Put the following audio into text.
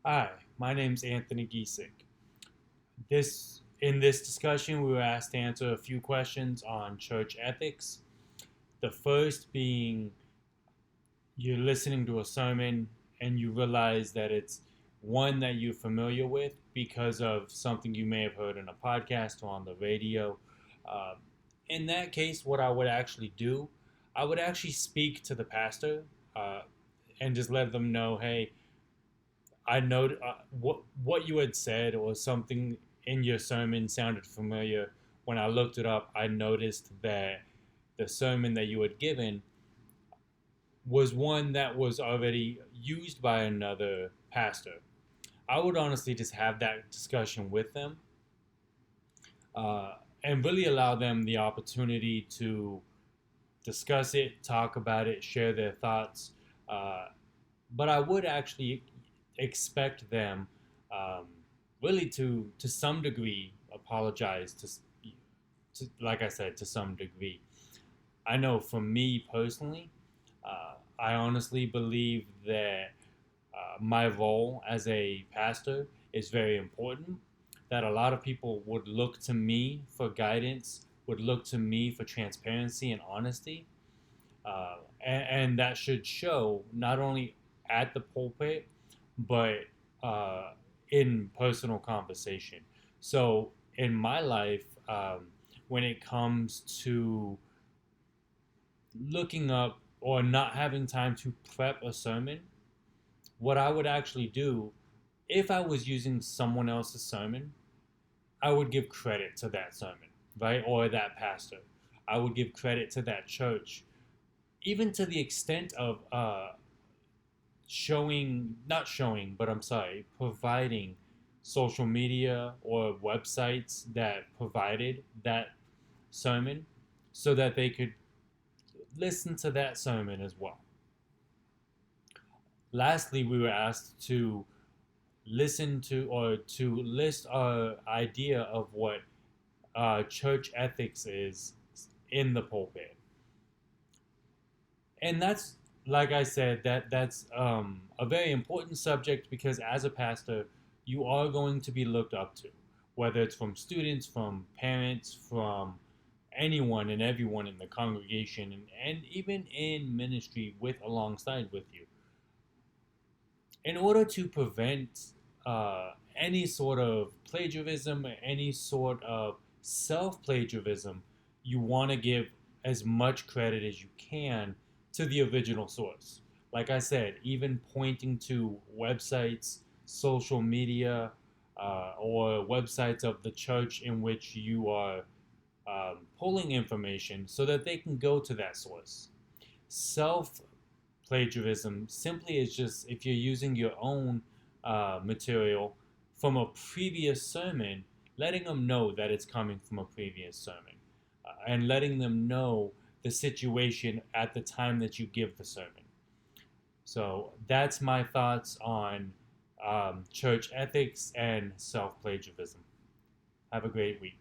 Hi, my name's Anthony Giesick. In this discussion, we were asked to answer a few questions on church ethics. The first being you're listening to a sermon and you realize that it's one that you're familiar with because of something you may have heard in a podcast or on the radio. Uh, in that case, what I would actually do, I would actually speak to the pastor uh, and just let them know, hey, I know what you had said or something in your sermon sounded familiar. When I looked it up, I noticed that the sermon that you had given was one that was already used by another pastor. I would honestly just have that discussion with them and really allow them the opportunity to discuss it, talk about it, share their thoughts. Uh, but I would actually expect them um, really to some degree apologize to like I said, to some degree. I know for me personally, I honestly believe that my role as a pastor is very important. That a lot of people would look to me for guidance, would look to me for transparency and honesty, and that should show not only at the pulpit but uh, in personal conversation. So in my life, when it comes to looking up or not having time to prep a sermon, what I would actually do if I was using someone else's sermon, I would give credit to that sermon, right? Or that pastor. I would give credit to that church, even to the extent of not showing, but I'm sorry, providing social media or websites that provided that sermon so that they could listen to that sermon as well. Lastly, we were asked to listen to or to list our idea of what church ethics is in the pulpit. And that's, like I said, that's a very important subject because as a pastor, you are going to be looked up to, whether it's from students, from parents, from anyone and everyone in the congregation, and even in ministry with alongside with you. In order to prevent any sort of plagiarism, any sort of self plagiarism, you want to give as much credit as you can to the original source. Like I said, even pointing to websites, social media, or websites of the church in which you are pulling information so that they can go to that source. Self plagiarism simply is just if you're using your own material from a previous sermon, letting them know that it's coming from a previous sermon and letting them know the situation at the time that you give the sermon. So that's my thoughts on church ethics and self plagiarism. Have a great week.